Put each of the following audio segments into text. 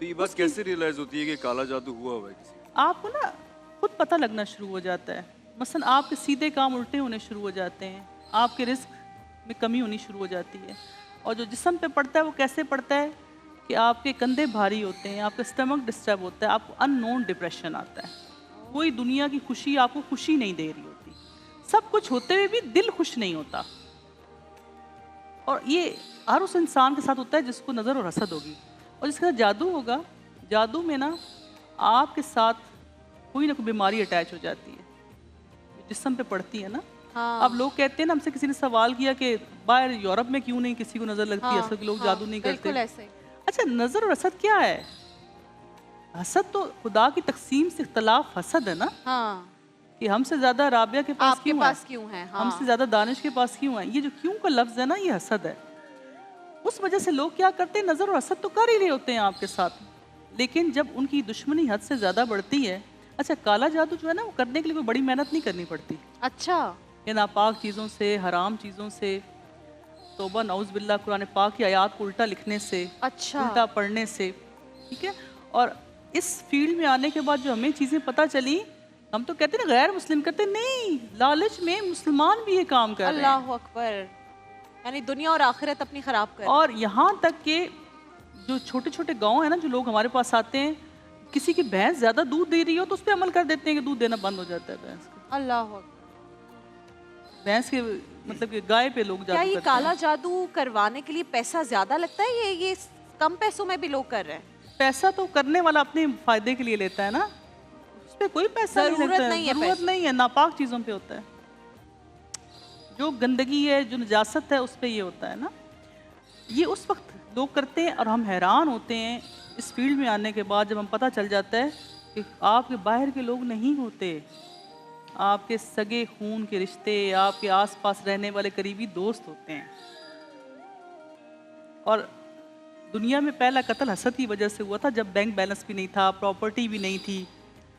तो ये बात कैसे रियलाइज होती है कि काला जादू हुआ हुआ है किसी का? आपको ना खुद पता लगना शुरू हो जाता है। मसलन आपके सीधे काम उल्टे होने शुरू हो जाते हैं, आपके रिस्क में कमी होनी शुरू हो जाती है। और जो जिस्म पे पड़ता है वो कैसे पड़ता है कि आपके कंधे भारी होते हैं, आपका स्टमक डिस्टर्ब होता है, आपको अननोन डिप्रेशन आता है। कोई दुनिया की खुशी आपको खुशी नहीं दे रही होती, सब कुछ होते हुए भी दिल खुश नहीं होता। और ये हर उस इंसान के साथ होता है जिसको नज़र और हसद होगी, और जिसके साथ जादू होगा। जादू में ना आपके साथ कोई ना कोई बीमारी अटैच हो जाती है, जिस्म पे पड़ती है ना। हाँ। अब लोग कहते हैं ना, हमसे किसी ने सवाल किया कि बाहर यूरोप में क्यों नहीं किसी को नज़र लगती, हाँ, असद लोग हाँ, जादू नहीं बिल्कुल करते। ऐसे ही। अच्छा, नज़र और हसद क्या है? हसद तो खुदा की तकसीम से इख्तलाफ हसद है ना, हाँ, कि हमसे ज़्यादा राबिया के पास आपके क्यों पास है, क्यों है? हाँ। हमसे ज़्यादा दानिश के पास क्यों है। ये जो क्यों का लफ्ज़ है ना, ये हसद है। उस वजह से लोग क्या करते हैं, नज़र और हसद तो कर ही रहे होते हैं आपके साथ, लेकिन जब उनकी दुश्मनी हद से ज़्यादा बढ़ती है। अच्छा, काला जादू जो है ना, वो करने के लिए कोई बड़ी मेहनत नहीं करनी पड़ती। अच्छा। ये नापाक चीज़ों से, हराम चीज़ों से तौबा नऊज़ बिल्लाह, कुरान पाक की आयात को उल्टा लिखने से, अच्छा। उल्टा पढ़ने से, ठीक है। और इस फील्ड में आने के बाद जो हमें चीज़ें पता चली, हम तो कहते हैं ना गैर मुस्लिम करते, नहीं, लालच में मुसलमान भी ये काम कर रहे हैं। अल्लाह अकबर, यानी दुनिया और आखिरत अपनी खराब कर। और यहाँ तक कि जो छोटे छोटे गांव है ना, जो लोग हमारे पास आते हैं, किसी की भैंस ज़्यादा दूध दे रही हो तो उस पर अमल कर देते हैं कि दूध देना बंद हो जाता है भैंस का। अल्लाह अकबर। भैंस के मतलब कि गाय पे लोग क्या जादू ये करते काला हैं। जादू करवाने के लिए पैसा ज्यादा लगता है? ये कम पैसों में भी लोग कर रहे हैं? पैसा तो करने वाला अपने फायदे के लिए लेता है ना, उस पर कोई पैसा नहीं जरूरत लगता है। नहीं है जरूरत पैसे। नहीं है, नापाक चीज़ों पे होता है। जो गंदगी है, जो नजासत है, उस पे ये होता है ना। ये उस वक्त लोग करते हैं और हम हैरान होते हैं इस फील्ड में आने के बाद, जब हम पता चल जाता है कि आपके बाहर के लोग नहीं होते, आपके सगे खून के रिश्ते, आपके आसपास रहने वाले करीबी दोस्त होते हैं। और दुनिया में पहला कत्ल हसद की वजह से हुआ था, जब बैंक बैलेंस भी नहीं था, प्रॉपर्टी भी नहीं थी।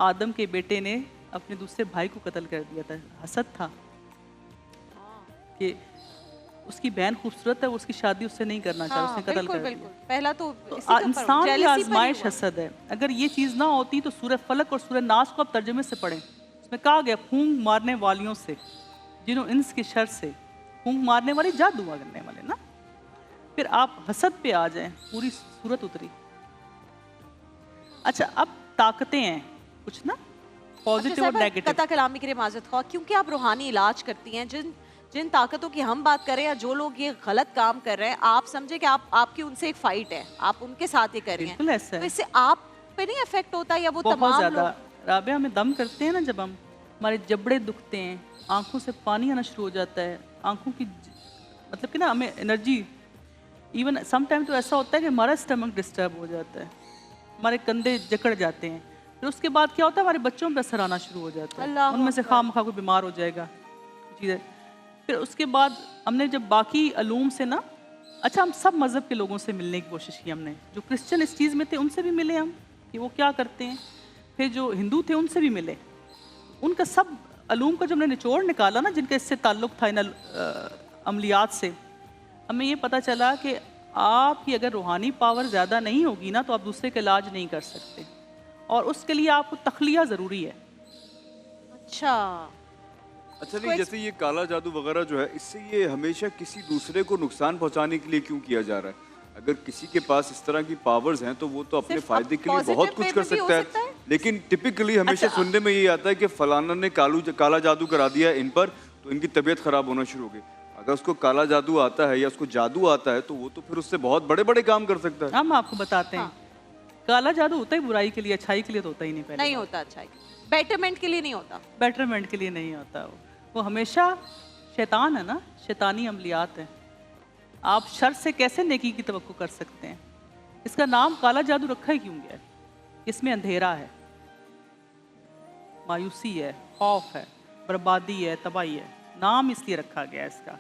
आदम के बेटे ने अपने दूसरे भाई को कत्ल कर दिया था, हसद था कि उसकी बहन खूबसूरत है, वो उसकी शादी उससे नहीं करना चाहा, हाँ, उसने कत्ल बिल्कुल कर बिल्कुल। दिया। पहला तो तो इसी का इंसान की jealousy पर ही आजमाइश हुआ। हसद है। अगर ये चीज़ ना होती तो सूरह फलक और सूरह नास को आप तर्जुमे से पढ़ें, उसमें कहा गया फूंक मारने वालियों से, जिन्हों इंस की शर से, फूंक मारने वाले जादू करने वाले ना। फिर आप हसद पे आ जाएं, पूरी सूरत उतरी। अच्छा, अब ताकतें हैं कुछ ना, पॉजिटिव और नेगेटिव। कता कलामी के लिए माजरत ख्वाह, क्योंकि आप रूहानी इलाज करती हैं, जिन जिन ताकतों की हम बात कर रहे हैं, या जो लोग ये गलत काम कर रहे हैं, आप समझे कि आपकी उनसे एक फाइट है, आप उनके साथ ही कर रही हैं, बिल्कुल ऐसा तो है, इससे आप पे नहीं इफेक्ट होता, या वो बहुत तमाम ज़्यादा। लोग? राबिया, हमें दम करते हैं ना जब हम, हमारे जबड़े दुखते हैं, आंखों से पानी आना शुरू हो जाता है, आंखों की मतलब कि ना हमें एनर्जी, इवन सम टाइम तो ऐसा होता है कि हमारा स्टमक डिस्टर्ब हो जाता है, हमारे कंधे जकड़ जाते हैं। फिर उसके बाद क्या होता है, हमारे बच्चों पर असर आना शुरू हो जाता है, अल्लाह उनमें से अकबर। खामखा कोई बीमार हो जाएगा चीज़ें। फिर उसके बाद हमने जब बाकी अलूम से ना, अच्छा, हम सब मज़हब के लोगों से मिलने की कोशिश की हमने। जो क्रिश्चियन इस चीज़ में थे उनसे भी मिले हम कि वो क्या करते हैं, फिर जो हिंदू थे उनसे भी मिले। उनका सब अलूम का जो हमने निचोड़ निकाला ना, जिनका इससे ताल्लुक़ था इन अमलियात से, हमें ये पता चला कि आपकी अगर रूहानी पावर ज़्यादा नहीं होगी ना, तो आप दूसरे का इलाज नहीं कर सकते, और उसके लिए आपको तख्लिया ज़रूरी है। अच्छा। अच्छा नहीं, जैसे ये काला जादू वगैरह जो है, इससे ये हमेशा किसी दूसरे को नुकसान पहुंचाने के लिए क्यों किया जा रहा है? अगर किसी के पास इस तरह की पावर्स हैं तो वो तो अपने सिर्फ फायदे के लिए positive बहुत कुछ way कर में भी हो सकता सकता है, है? लेकिन टिपिकली हमेशा अच्छा, सुनने में ये आता है कि फलाना ने काला जादू करा दिया इन पर, तो इनकी तबीयत खराब होना शुरू हो गई। अगर उसको काला जादू आता है या उसको जादू आता है, तो वो तो फिर उससे बहुत बड़े बड़े काम कर सकता है। हम आपको बताते हैं, काला जादू होता ही बुराई के लिए, अच्छाई के लिए तो होता ही नहीं। पहले नहीं होता अच्छा, बेटरमेंट के लिए नहीं होता। बेटरमेंट के लिए नहीं होता। वो हमेशा शैतान है ना, शैतानी अमलियात है। आप शर से कैसे नेकी की तवक्को कर सकते हैं? इसका नाम काला जादू रखा ही क्यों गया है? इसमें अंधेरा है, मायूसी है, खौफ है, बर्बादी है, तबाही है, नाम इसलिए रखा गया है इसका।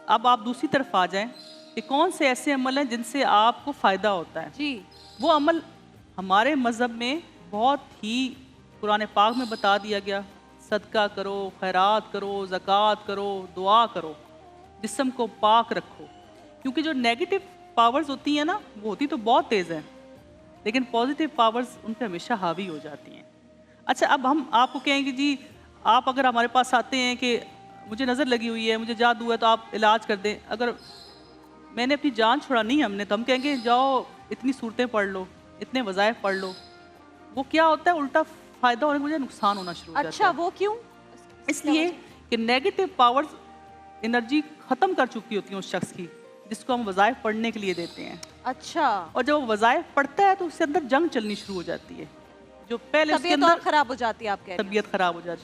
अब आप दूसरी तरफ आ जाएं कि कौन से ऐसे अमल हैं जिनसे आपको फ़ायदा होता है। जी। वो अमल हमारे मज़हब में बहुत ही कुरान पाक में बता दिया गया। सदका करो, खैरात करो, ज़कात करो, दुआ करो, जिस्म को पाक रखो, क्योंकि जो नेगेटिव पावर्स होती हैं ना, वो होती तो बहुत तेज़ हैं, لیکن پازیٹیو پاورز ان پہ ہمیشہ حاوی ہو جاتی ہیں. اچھا اب ہم آپ کو کہیں گے جی آپ اگر ہمارے پاس آتے ہیں کہ مجھے نظر لگی ہوئی ہے, مجھے جادو ہے, تو آپ علاج کر دیں. اگر میں نے اپنی جان چھڑانی ہے ہم نے, تو ہم کہیں گے جاؤ اتنی صورتیں پڑھ لو, اتنے وظائف پڑھ لو. وہ کیا ہوتا ہے, الٹا فائدہ ہونے مجھے نقصان ہونا شروع ہو جاتا ہے. اچھا وہ کیوں؟ اس لیے کہ نیگیٹو پاورز انرجی ختم کر چکی ہوتی ہیں اس شخص کی جس کو ہم وظائف پڑھنے کے لیے دیتے ہیں. اچھا. اور جب وہ وظائف پڑھتا ہے تو اس کے اندر جنگ چلنی شروع ہو جاتی ہے. جو پہلے اس کے طبیعت اور اندر خراب ہو جاتی ہے آپ کہہ رہی ہیں. طبیعت خراب ہو جاتی ہے.